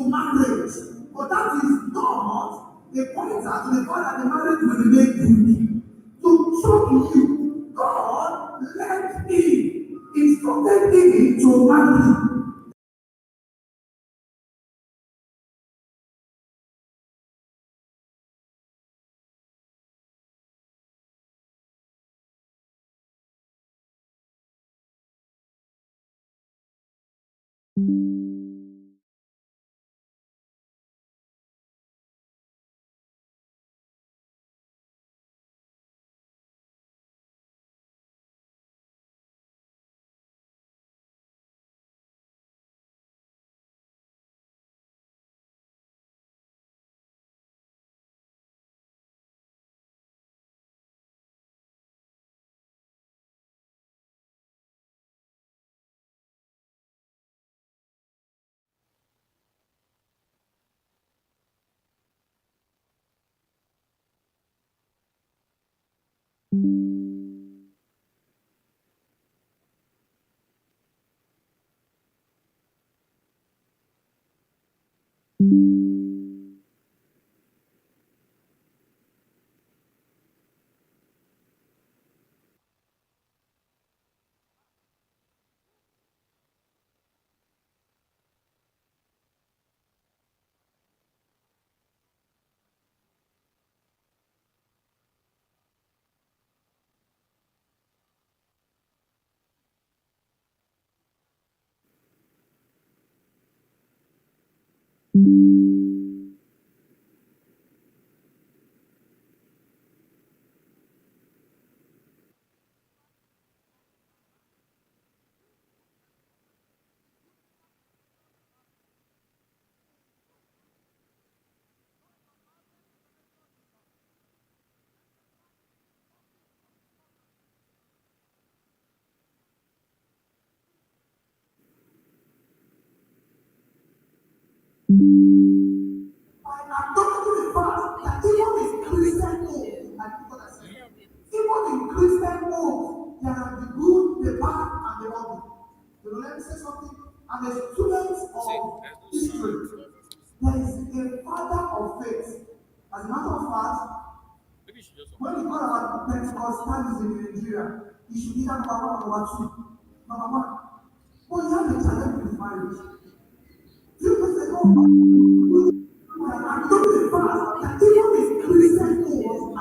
marriage. But that is not a pointer to the fact that the marriage will remain good. To show you, God led him, instructed him to marry. By adopting the fact that even in Christian home, and people are saying, even in Christian home, there are the good, the bad, and the ugly. Let me say something. As a student of history, there is a father of faith. As a matter of fact, when you talk about Pentecostalism in Nigeria, you should either number one or number two. Number one. But you have a challenge with marriage. Few years ago, I'm talking about that even in Christian homes,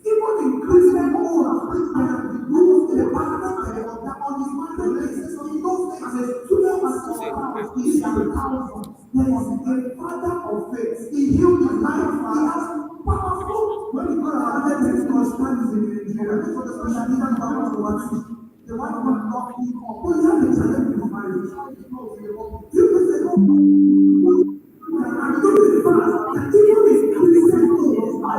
even in Christian homes, there are the rules, the partner, and the other on his marriage. So in those days, as a student was of peace and thousand, there is a father of faith. He healed the life. He has powerful. When you go around the Pentecostalism in Nigeria, for the social media, the one who is not people, who have a challenge with marriage. Few years ago, I'm talking about that even in Christian homes, why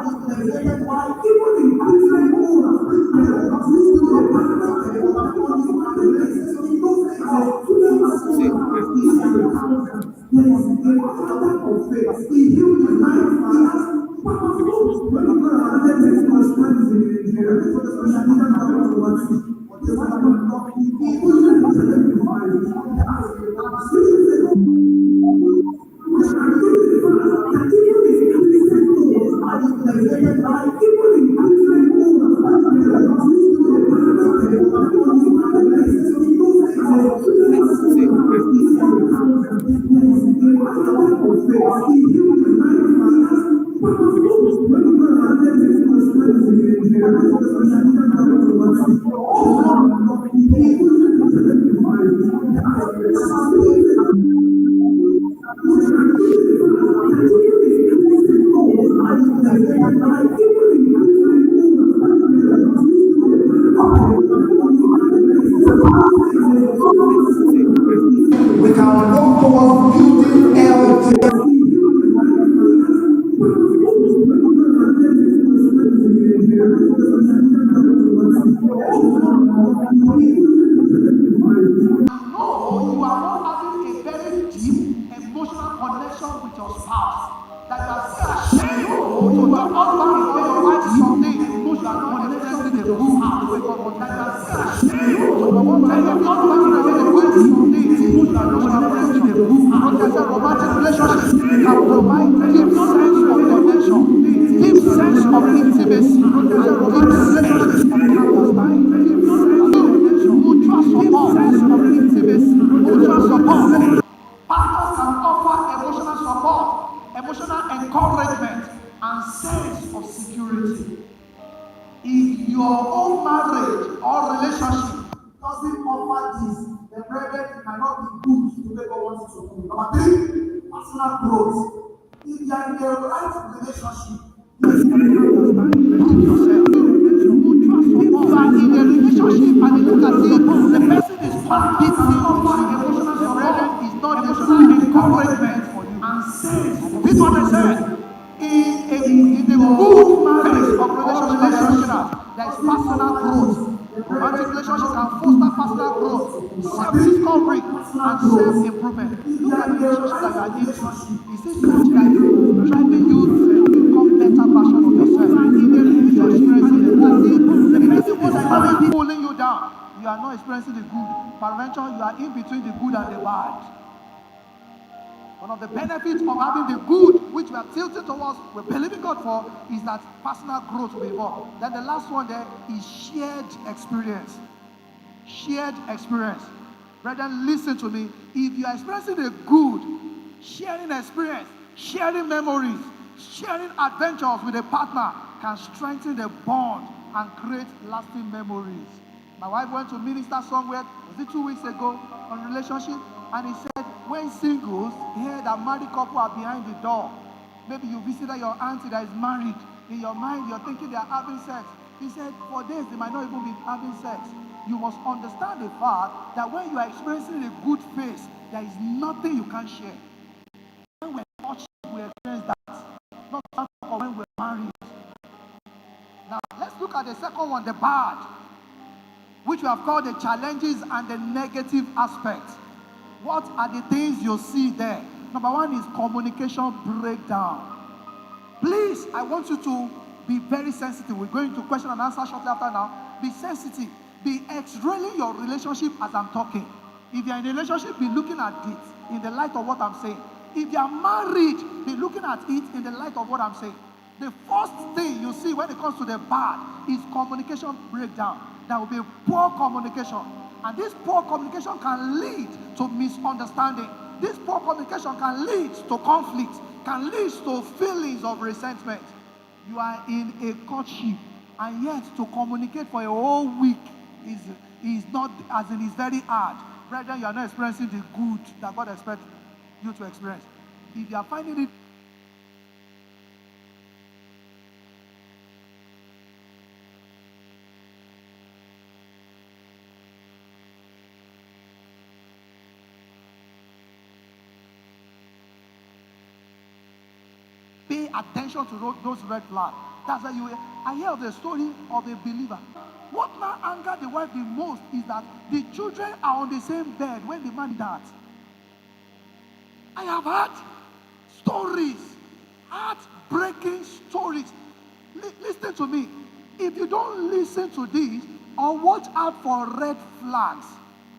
even in Christian homes, there are used to the partner and the other on his marriage. So in those days, as a student was of peace and thousand, there is a father of faith. He healed the life. He has powerful. When you go around the Pentecostalism in Nigeria, for the social media, the one who is not people, who have a challenge with marriage. Few years ago, we can walk towards building LT. No, you are not having a very deep emotional connection with your spouse. That you are still ashamed. No, you are not having your wife someday. You are not necessarily the good house. That you are still ashamed. You are not having your wife someday. You are not necessarily the good house. can provide deep sense of connection, deep sense of intimacy, and deep sense of understanding. Mutual support, mutual support. Pastors can offer emotional support, emotional encouragement, and sense of security. If your own marriage or relationship doesn't offer this, the brethren cannot be good to make God want it to do. Number three, personal growth. If you are in the right relationship, improve yourself. If you are in a relationship and it looks as if the person is competing with you, the brethren is not emotional encouragement for you. This is what I said. In the good phase of relationship, there is personal growth. Romantic relationship can foster personal growth, self-discovery, and self-improvement. Look at the relationship that you are into. Is this something that is driving you to become better version of yourself? If you are experiencing the good, if it is the one that is already pulling you down, you are not experiencing the good. Peradventure, you are in between the good and the bad. One of the benefits of having the good, which we are tilted towards, we're believing God for, is that personal growth will be involved. Then the last one there is shared experience. Shared experience. Brethren, listen to me. If you are experiencing the good, sharing experience, sharing memories, sharing adventures with a partner can strengthen the bond and create lasting memories. My wife went to minister somewhere, was it 2 weeks ago, on relationship, and he said, when singles hear that married couple are behind the door, maybe you visited your auntie that is married, in your mind you're thinking they are having sex. He said, for days they might not even be having sex. You must understand the fact that when you are experiencing a good phase, there is nothing you can share. When we're touched, we experience that. Not when we're married. Now, let's look at the second one, the bad, which we have called the challenges and the negative aspects. What are the things you see there? Number one is communication breakdown. Please, I want you to be very sensitive. We're going to question and answer shortly after now. Be sensitive. Be x-raying your relationship as I'm talking. If you're in a relationship, be looking at it in the light of what I'm saying. If you're married, be looking at it in the light of what I'm saying. The first thing you see when it comes to the bad is communication breakdown. There will be poor communication. And this poor communication can lead to misunderstanding. This poor communication can lead to conflict, can lead to feelings of resentment. You are in a courtship, and yet to communicate for a whole week is not, as in, it's very hard. Brethren, you are not experiencing the good that God expects you to experience. If you are finding it pay attention to those red flags. That's why I hear the story of a believer. What now angered the wife the most is that the children are on the same bed when the man died. I have heard stories, heartbreaking stories. Listen to me. If you don't listen to this or watch out for red flags,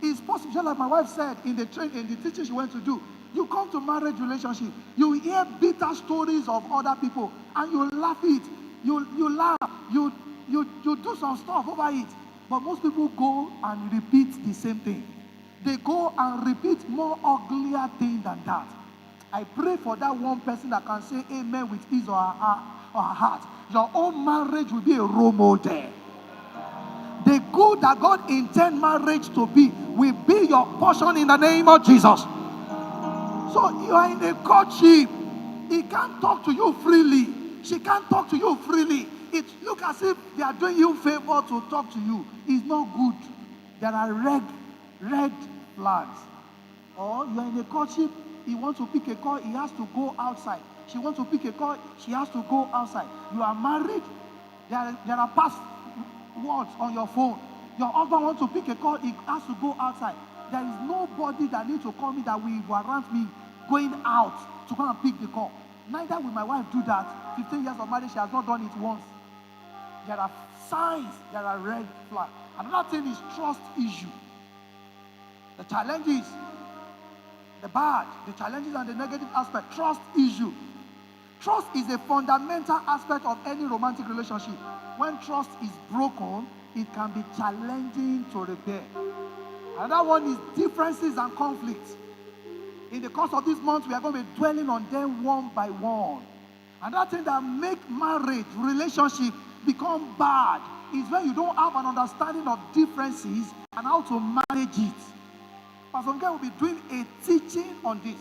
it's possible, just like my wife said in the teaching she went to do. You come to marriage relationship, you hear bitter stories of other people, and you laugh it. You laugh, you do some stuff over it. But most people go and repeat the same thing. They go and repeat more uglier thing than that. I pray for that one person that can say amen with his or her heart. Your own marriage will be a role model. The good that God intends marriage to be will be your portion in the name of Jesus. So you are in a courtship. He can't talk to you freely. She can't talk to you freely. It looks as if they are doing you a favor to talk to you. It's not good. There are red flags. Or you are in a courtship, he wants to pick a call, he has to go outside. She wants to pick a call, she has to go outside. You are married, there are passwords on your phone. Your husband wants to pick a call, he has to go outside. There is nobody that needs to call me that will warrant me going out to go and pick the call. Neither will my wife do that. 15 years of marriage, she has not done it once. There are signs, there are red flags. Another thing is trust issue. The challenge is The bad, the challenges and the negative aspect. Trust issue. Trust is a fundamental aspect of any romantic relationship. When trust is broken, it can be challenging to repair. Another one is differences and conflicts. In the course of this month, we are going to be dwelling on them one by one. Another thing that make marriage, relationship become bad is when you don't have an understanding of differences and how to manage it. Pastor Nke will be doing a teaching on this.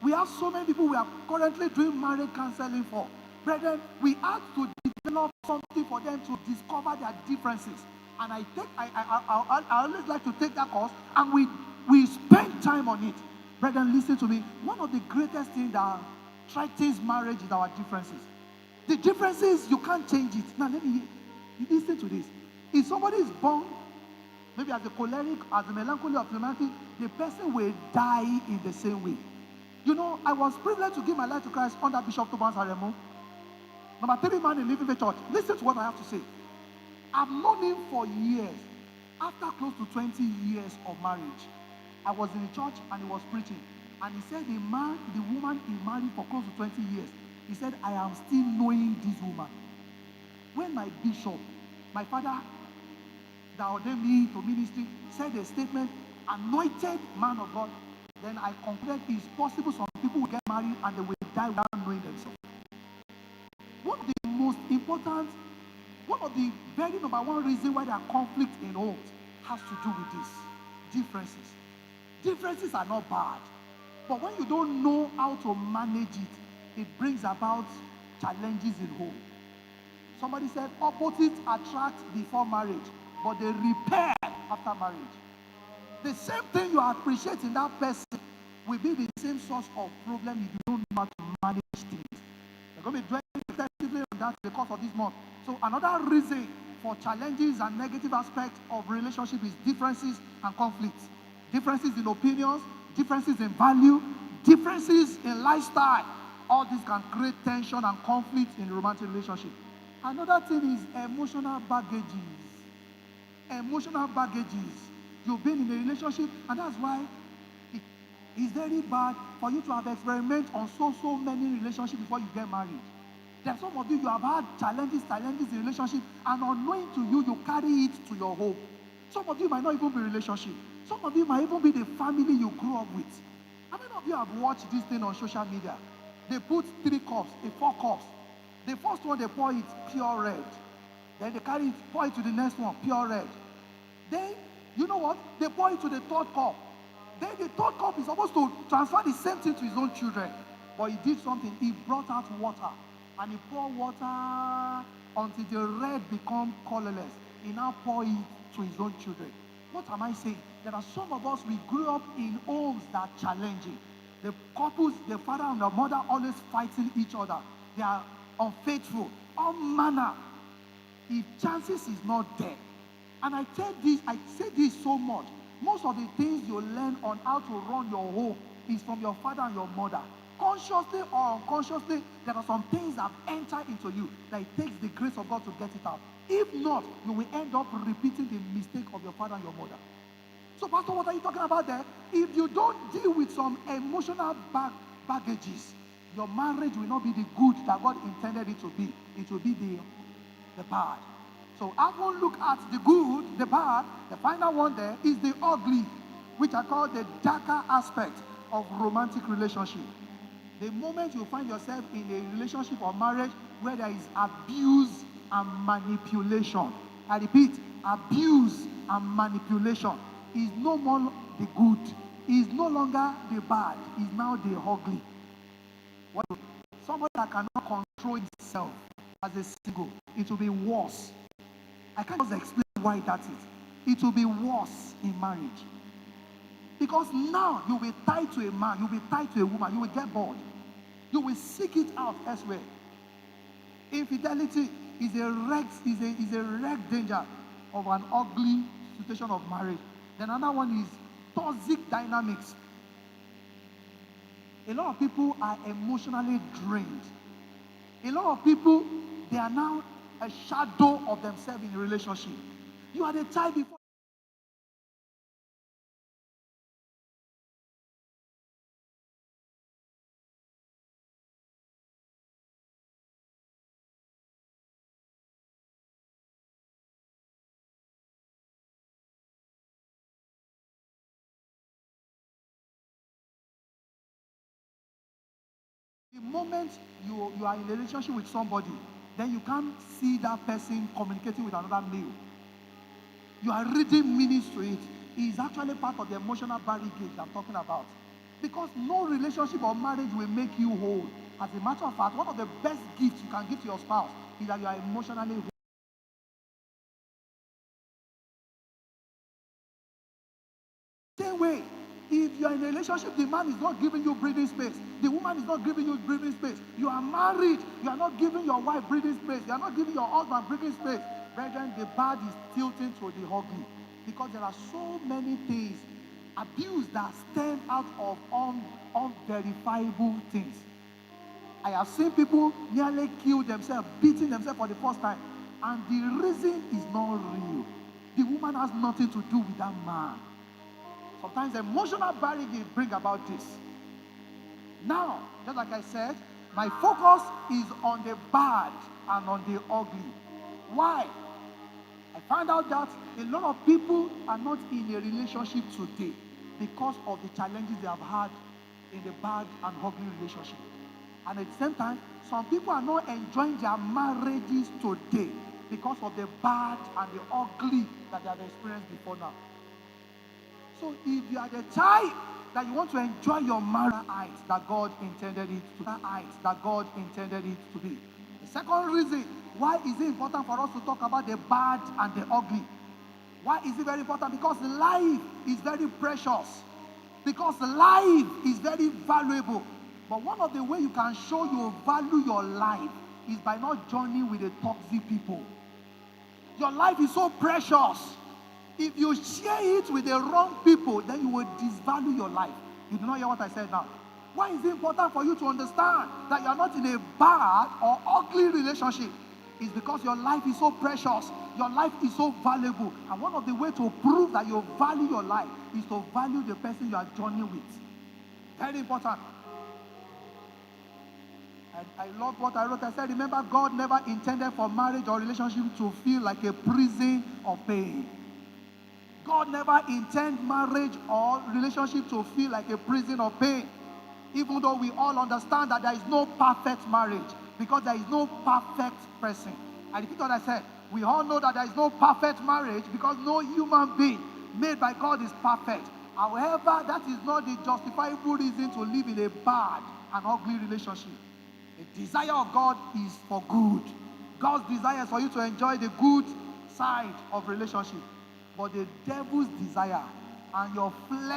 We have so many people we are currently doing marriage counseling for. Brethren, we have to develop something for them to discover their differences. And I always like to take that course, and we spend time on it. Brethren, listen to me. One of the greatest things that threatens marriage is our differences. The differences, you can't change it. Now, let me listen to this. If somebody is born, maybe as a choleric, as a melancholy or phlegmatic, the person will die in the same way. You know, I was privileged to give my life to Christ under Bishop Thomas Aremu. Number 3 man in Living Faith Church. Listen to what I have to say. I've known him for years. After close to 20 years of marriage, I was in the church and he was preaching. And he said the woman he married for close to 20 years, he said, I am still knowing this woman. When my bishop, my father that ordained me to ministry, said a statement, anointed man of God, then I concluded it's possible some people will get married and they will die without knowing themselves. One of the most important, one of the very number one reason why there are conflicts in homes has to do with this. Differences. Differences are not bad. But when you don't know how to manage it, it brings about challenges in home. Somebody said opposites attract before marriage, but they repair after marriage. The same thing you appreciate in that person will be the same source of problem if you don't know how to manage things. We're going to be dwelling extensively on that in the course of this month. So another reason for challenges and negative aspects of relationship is differences and conflicts. Differences in opinions, differences in value, differences in lifestyle. All this can create tension and conflict in a romantic relationship. Another thing is emotional baggages. Emotional baggages. You've been in a relationship, and that's why it is very bad for you to have experimented on so many relationships before you get married. There are some of you have had challenges in relationship, and unknowing to you, you carry it to your home. Some of you might not even be relationship. Some of you might even be the family you grew up with. How many of you have watched this thing on social media? They put 3 cups, 4 cups. The first one, they pour it pure red. Then they carry it, pour it to the next one, pure red. Then, you know what? They pour it to the 3rd cup. Then the 3rd cup is supposed to transfer the same thing to his own children. But he did something. He brought out water. And he poured water until the red become colorless. He now poured it to his own children. What am I saying? There are some of us, we grew up in homes that are challenging. The couples, the father and the mother always fighting each other. They are unfaithful, all manner. If chances is not there. And I say this so much. Most of the things you learn on how to run your home is from your father and your mother. Consciously or unconsciously, there are some things that enter into you that it takes the grace of God to get it out. If not, you will end up repeating the mistake of your father and your mother. So, Pastor, what are you talking about there? If you don't deal with some emotional baggages, your marriage will not be the good that God intended it to be. It will be the bad. So, I won't look at the good, the bad. The final one there is the ugly, which I call the darker aspect of romantic relationship. The moment you find yourself in a relationship or marriage where there is abuse and manipulation. I repeat, abuse and manipulation is no more the good, is no longer the bad, is now the ugly. Somebody that cannot control himself as a single, it will be worse. I can't just explain why that is. It will be worse in marriage. Because now you will be tied to a man, you will be tied to a woman, you will get bored. You will seek it out elsewhere. Infidelity is a wreck danger of an ugly situation of marriage. Then another one is toxic dynamics. A lot of people are emotionally drained. A lot of people, they are now a shadow of themselves in a relationship. You are the type before. The moment you are in a relationship with somebody, then you can't see that person communicating with another male. You are reading meanings to it. It is actually part of the emotional baggage I'm talking about. Because no relationship or marriage will make you whole. As a matter of fact, one of the best gifts you can give to your spouse is that you are emotionally whole. Same way, if you are in a relationship, the man is not giving you breathing space, the woman is not giving you breathing space, you are married, you are not giving your wife breathing space, you are not giving your husband breathing space, brethren, the bad is tilting to the ugly. Because there are so many things, abuse that stem out of unverifiable things. I have seen people nearly kill themselves, beating themselves for the first time, and the reason is not real. The woman has nothing to do with that man. Sometimes emotional barriers bring about this. Now, just like I said, my focus is on the bad and on the ugly. Why? I found out that a lot of people are not in a relationship today because of the challenges they have had in the bad and ugly relationship. And at the same time, some people are not enjoying their marriages today because of the bad and the ugly that they have experienced before now. So if you are the type that you want to enjoy your marriage that God intended it to be. The second reason why is it important for us to talk about the bad and the ugly? Why is it very important? Because life is very precious. Because life is very valuable. But one of the ways you can show you value your life is by not joining with the toxic people. Your life is so precious. If you share it with the wrong people, then you will disvalue your life. You do not hear what I said now. Why is it important for you to understand that you are not in a bad or ugly relationship? It's because your life is so precious. Your life is so valuable. And one of the ways to prove that you value your life is to value the person you are joining with. Very important. And I love what I wrote. I said, remember, God never intended for marriage or relationship to feel like a prison of pain. God never intended marriage or relationship to feel like a prison of pain. Even though we all understand that there is no perfect marriage, because there is no perfect person. I repeat what I said. We all know that there is no perfect marriage because no human being made by God is perfect. However, that is not the justifiable reason to live in a bad and ugly relationship. The desire of God is for good. God's desire is for you to enjoy the good side of relationship. But the devil's desire and your flesh